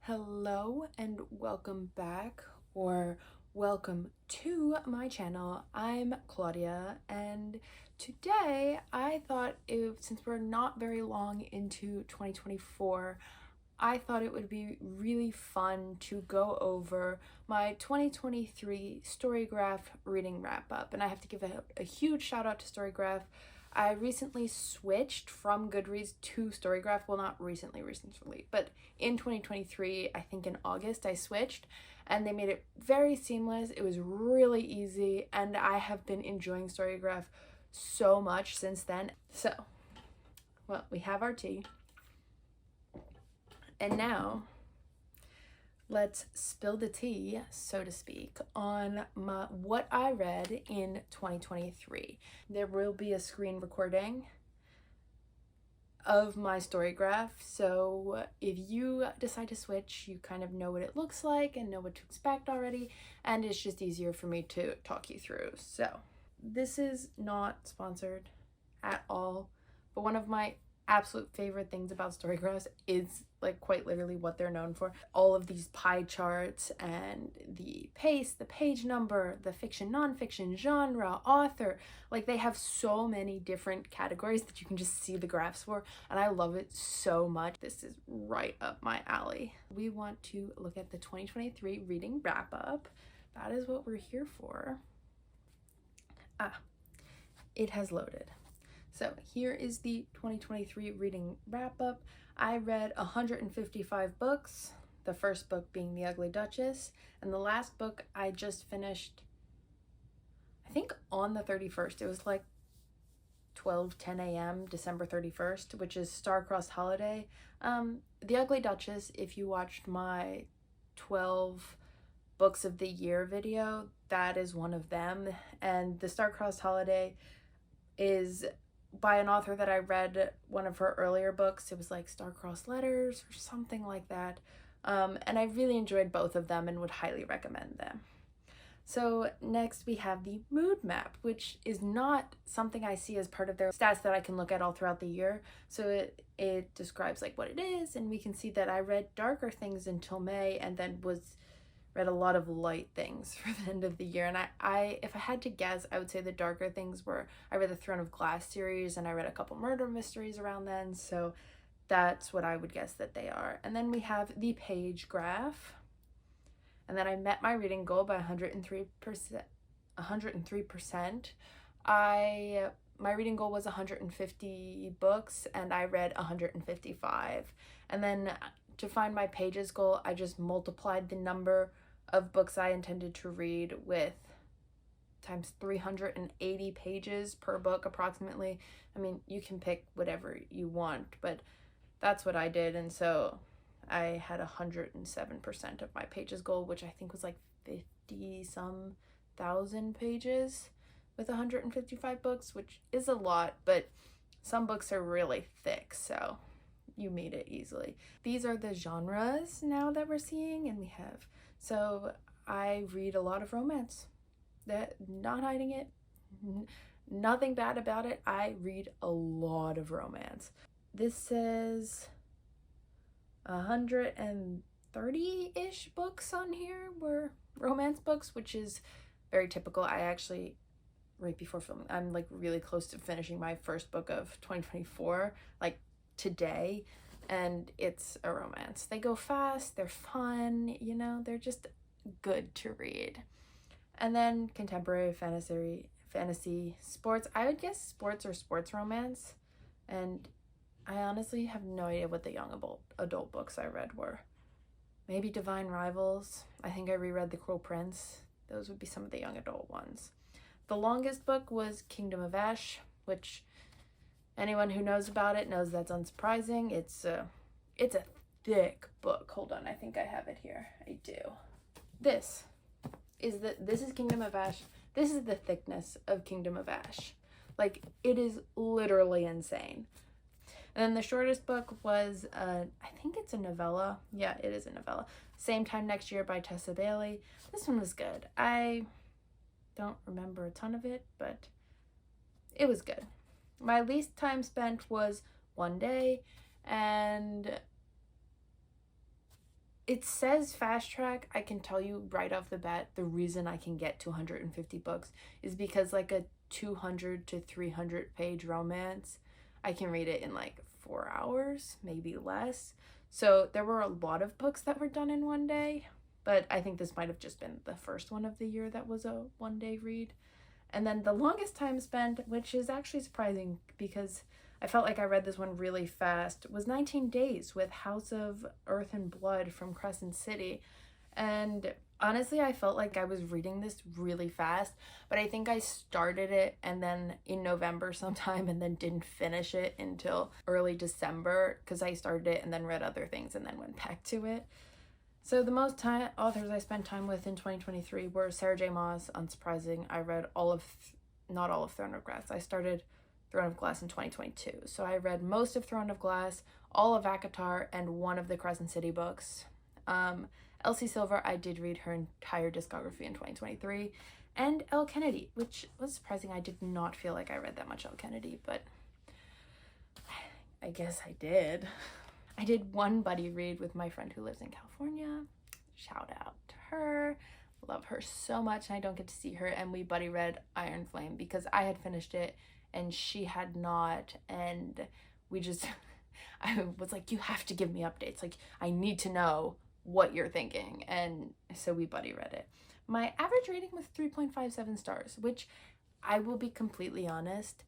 Hello and welcome back, or welcome to my channel. I'm Claudia, and today I thought since we're not very long into 2024, I thought it would be really fun to go over my 2023 Storygraph reading wrap up. And I have to give a huge shout out to Storygraph. I recently switched from Goodreads to Storygraph. Well, not recently, but in 2023, I think in August, I switched and they made it very seamless. It was really easy, and I have been enjoying Storygraph so much since then. So, well, we have our tea. And now, let's spill the tea, so to speak, on what I read in 2023. There will be a screen recording of my Storygraph, so if you decide to switch, you kind of know what it looks like and know what to expect already, and it's just easier for me to talk you through. So, this is not sponsored at all, but one of my absolute favorite things about Storygraphs is like quite literally what they're known for. All of these pie charts and the pace, the page number, the fiction, nonfiction, genre, author, like they have so many different categories that you can just see the graphs for, and I love it so much. This is right up my alley. We want to look at the 2023 reading wrap up. That is what we're here for. It has loaded. So here is the 2023 reading wrap up. I read 155 books, the first book being The Ugly Duchess, and the last book I just finished, I think on the 31st. It was like 12:10 a.m. December 31st, which is Star-Crossed Holiday. The Ugly Duchess, if you watched my 12 books of the year video, that is one of them. And the Star-Crossed Holiday is by an author that I read one of her earlier books. It was like Star-Crossed Letters or something like that. And I really enjoyed both of them and would highly recommend them. So next we have the mood map, which is not something I see as part of their stats that I can look at all throughout the year. So it describes like what it is, and we can see that I read darker things until May and then read a lot of light things for the end of the year. And I if I had to guess, I would say the darker things were, I read the Throne of Glass series and I read a couple murder mysteries around then, so that's what I would guess that they are. And then we have the page graph, and then I met my reading goal by 103%. My reading goal was 150 books and I read 155. And then to find my pages goal, I just multiplied the number of books I intended to read with times 380 pages per book approximately. I mean, you can pick whatever you want, but that's what I did. And so I had 107% of my pages goal, which I think was like 50 some thousand pages with 155 books, which is a lot, but some books are really thick, so you made it easily. These are the genres now that we're seeing, and so I read a lot of romance. Not hiding it, nothing bad about it. I read a lot of romance. This says 130-ish books on here were romance books, which is very typical. I actually, right before filming, I'm like really close to finishing my first book of 2024, like today, and it's a romance. They go fast, they're fun, they're just good to read. And then contemporary fantasy, sports. I would guess sports or sports romance, and I honestly have no idea what the young adult books I read were. Maybe Divine Rivals. I think I reread The Cruel Prince. Those would be some of the young adult ones. The longest book was Kingdom of Ash, which anyone who knows about it knows that's unsurprising. It's a thick book. Hold on, I think I have it here. I do. This is Kingdom of Ash. This is the thickness of Kingdom of Ash. Like, it is literally insane. And then the shortest book was, I think it's a novella. Yeah, it is a novella. Same Time Next Year by Tessa Bailey. This one was good. I don't remember a ton of it, but it was good. My least time spent was one day, and It says fast track. I can tell you right off the bat, the reason I can get to 150 books is because like a 200 to 300 page romance, I can read it in like 4 hours, maybe less. So there were a lot of books that were done in one day, but I think this might have just been the first one of the year that was a 1 day read. And then the longest time spent, which is actually surprising because I felt like I read this one really fast, was 19 days with House of Earth and Blood from Crescent City. And honestly, I felt like I was reading this really fast, but I think I started it and then in November sometime and then didn't finish it until early December because I started it and then read other things and then went back to it. So the most authors I spent time with in 2023 were Sarah J. Maas, unsurprising. I read not all of Throne of Glass. I started Throne of Glass in 2022. So I read most of Throne of Glass, all of ACOTAR, and one of the Crescent City books. Elsie Silver, I did read her entire discography in 2023. And Elle Kennedy, which was surprising. I did not feel like I read that much Elle Kennedy, but I guess I did. I did one buddy read with my friend who lives in California. Shout out to her. Love her so much, and I don't get to see her. And we buddy read Iron Flame because I had finished it and she had not. And we just, I was like, you have to give me updates. Like, I need to know what you're thinking. And so we buddy read it. My average rating was 3.57 stars, which I will be completely honest,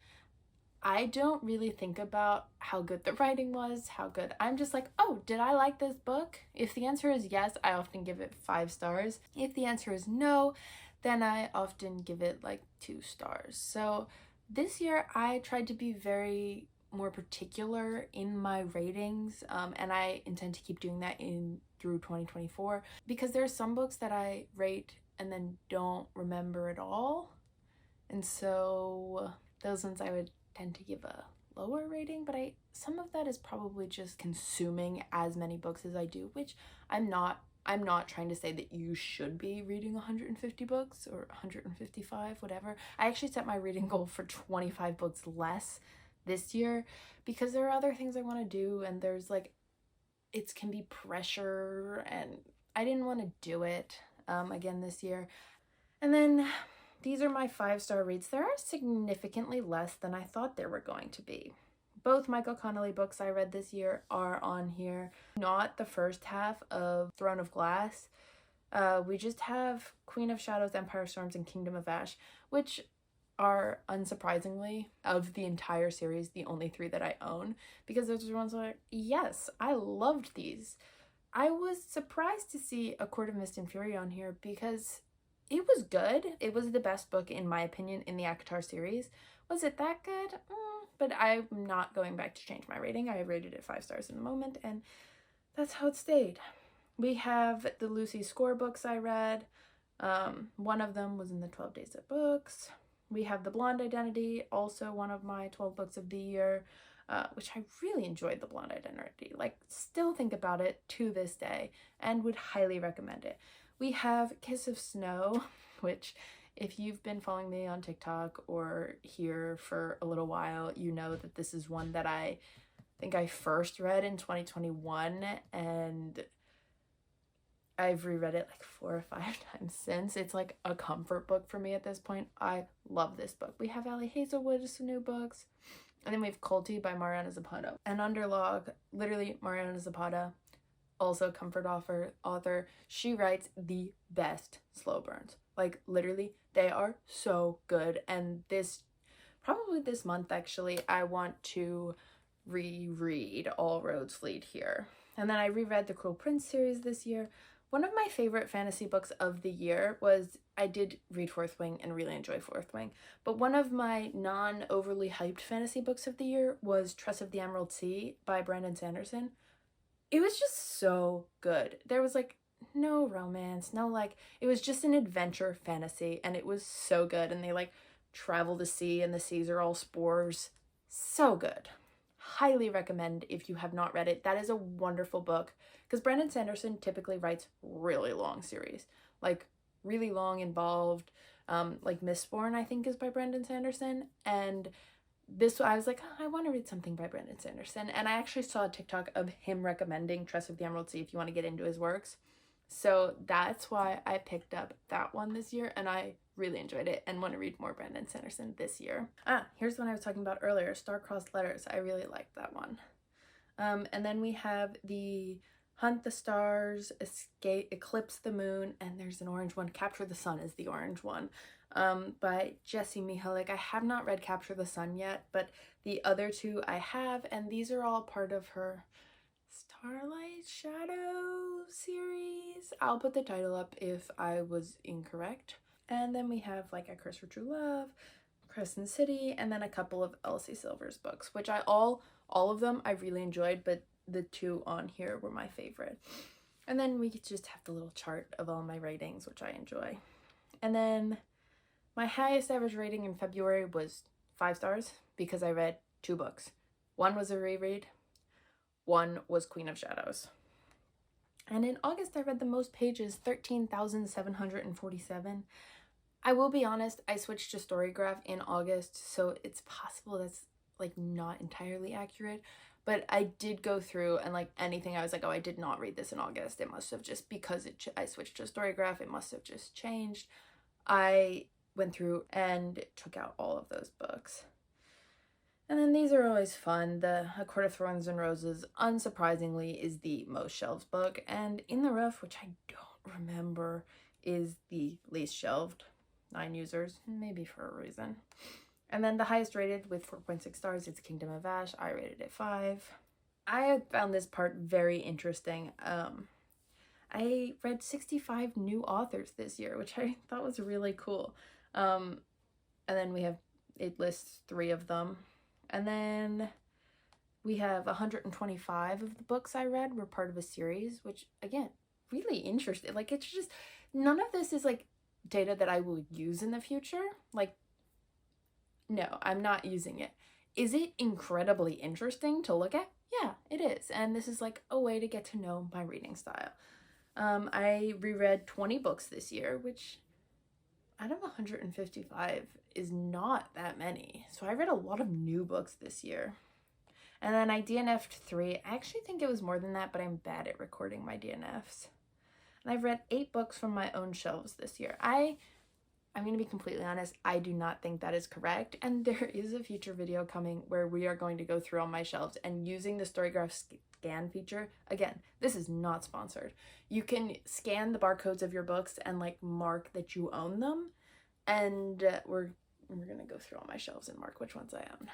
I don't really think about how good the writing was, how good. I'm just like, oh, did I like this book? If the answer is yes, I often give it 5 stars. If the answer is no, then I often give it like 2 stars. So this year I tried to be very more particular in my ratings, and I intend to keep doing that through 2024 because there are some books that I rate and then don't remember at all. And so those ones I would tend to give a lower rating, but some of that is probably just consuming as many books as I do, which I'm not trying to say that you should be reading 150 books or 155, whatever. I actually set my reading goal for 25 books less this year because there are other things I want to do, and there's like, it can be pressure, and I didn't want to do it again this year. And then these are my 5-star reads. There are significantly less than I thought there were going to be. Both Michael Connelly books I read this year are on here. Not the first half of Throne of Glass. We just have Queen of Shadows, Empire Storms, and Kingdom of Ash, which are, unsurprisingly, of the entire series, the only 3 that I own, because those are ones where, yes, I loved these. I was surprised to see A Court of Mist and Fury on here because it was good. It was the best book, in my opinion, in the ACOTAR series. Was it that good? But I'm not going back to change my rating. I rated it 5 stars in the moment, and that's how it stayed. We have the Lucy Score books I read. One of them was in the 12 Days of Books. We have The Blonde Identity, also one of my 12 books of the year, which I really enjoyed. The Blonde Identity. Like, still think about it to this day and would highly recommend it. We have Kiss of Snow, which, if you've been following me on TikTok or here for a little while, you know that this is one that I think I first read in 2021, and I've reread it like 4 or 5 times since. It's like a comfort book for me at this point. I love this book. We have Ali Hazelwood's new books, and then we have Colty by Mariana Zapata. And Underlog, literally Mariana Zapata, also comfort author. She writes the best slow burns. Like, literally, they are so good. And probably this month, actually, I want to reread All Roads Lead Here. And then I reread the Cruel Prince series this year. One of my favorite fantasy books of the year was, I did read Fourth Wing and really enjoy Fourth Wing, but one of my non-overly hyped fantasy books of the year was Tress of the Emerald Sea by Brandon Sanderson. It was just so good. There was like no romance, it was just an adventure fantasy, and it was so good. And they like travel the sea, and the seas are all spores. So good. Highly recommend if you have not read it. That is a wonderful book, because Brandon Sanderson typically writes really long series, like really long, involved, like Mistborn, I think, is by Brandon Sanderson, and I was like, oh, I want to read something by Brandon Sanderson. And I actually saw a TikTok of him recommending Trust of the Emerald Sea if you want to get into his works. So that's why I picked up that one this year, and I really enjoyed it and want to read more Brandon Sanderson this year. Here's the one I was talking about earlier, Star-Crossed Letters. I really liked that one. And then we have the Hunt the Stars, Eclipse the Moon, and there's an orange one. Capture the Sun is the orange one, by Jessie Mihalik. I have not read Capture the Sun yet, but the other two I have, and these are all part of her Starlight Shadow series. I'll put the title up if I was incorrect. And then we have like A Curse for True Love, Crescent City, and then a couple of Elsie Silver's books, which all of them I really enjoyed, but the two on here were my favorite. And then we just have the little chart of all my ratings, which I enjoy. And then my highest average rating in February was 5 stars because I read 2 books. One was a reread, one was Queen of Shadows. And in August, I read the most pages, 13,747. I will be honest, I switched to Storygraph in August, so it's possible that's like not entirely accurate, but I did go through and like anything I was like, oh, I did not read this in August. It must have just, because I switched to Storygraph, it must have just changed. I went through and took out all of those books. And then these are always fun. The A Court of Thorns and Roses, unsurprisingly, is the most shelved book, and In the Rough, which I don't remember, is the least shelved. 9 users, maybe for a reason. And then the highest rated with 4.6 stars is Kingdom of Ash. I rated it 5. I found this part very interesting. I read 65 new authors this year, which I thought was really cool. And then it lists 3 of them. And then we have 125 of the books I read were part of a series, which, again, really interesting. Like, it's just, none of this is, like, data that I will use in the future. Like, no, I'm not using it. Is it incredibly interesting to look at? Yeah, it is. And this is, like, a way to get to know my reading style. I reread 20 books this year, which out of 155 is not that many. So I read a lot of new books this year. And then I DNF'd 3. I actually think it was more than that, but I'm bad at recording my DNFs. And I've read 8 books from my own shelves this year. I'm going to be completely honest, I do not think that is correct. And there is a future video coming where we are going to go through all my shelves and using the Storygraph scan feature. Again, this is not sponsored. You can scan the barcodes of your books and like mark that you own them. And we're going to go through all my shelves and mark which ones I own.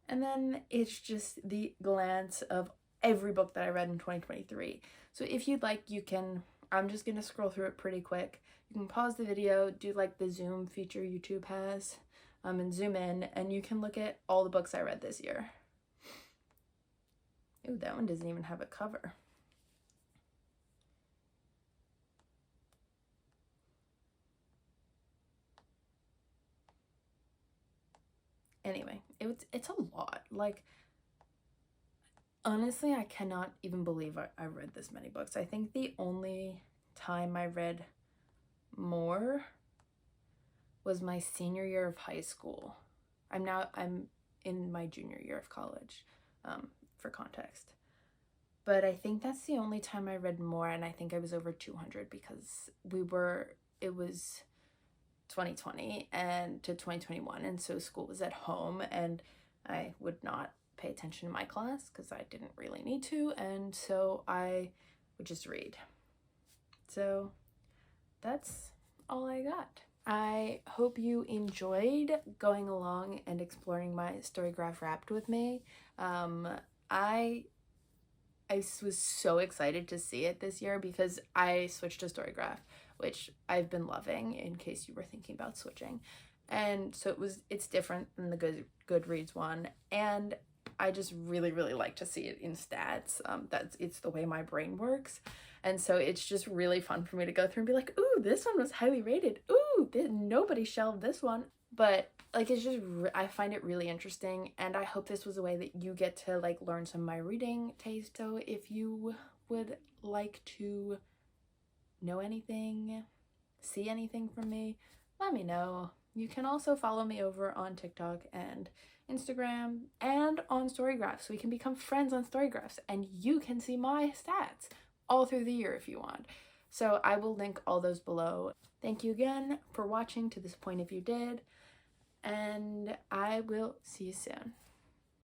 And then it's just the glance of every book that I read in 2023. So if you'd like, you can, I'm just going to scroll through it pretty quick. You can pause the video, do like the zoom feature YouTube has, and zoom in, and you can look at all the books I read this year. Ooh, that one doesn't even have a cover. Anyway, it's a lot. Like, honestly, I cannot even believe I read this many books. I think the only time I read more was my senior year of high school. I'm in my junior year of college, for context. But I think that's the only time I read more, and I think I was over 200 because it was 2020 and to 2021, and so school was at home and I would not pay attention to my class because I didn't really need to, and so I would just read. So that's all I got. I hope you enjoyed going along and exploring my Storygraph Wrapped with me. I was so excited to see it this year because I switched to Storygraph, which I've been loving, in case you were thinking about switching. And so it's different than the Goodreads one, and I just really, really like to see it in stats. It's the way my brain works. And so it's just really fun for me to go through and be like, ooh, this one was highly rated. Ooh, nobody shelved this one. But like, it's just, I find it really interesting, and I hope this was a way that you get to like learn some of my reading taste. So if you would like to know anything, see anything from me, let me know. You can also follow me over on TikTok and Instagram and on Storygraphs, so we can become friends on Storygraphs, and you can see my stats all through the year if you want. So I will link all those below. Thank you again for watching to this point if you did, and I will see you soon.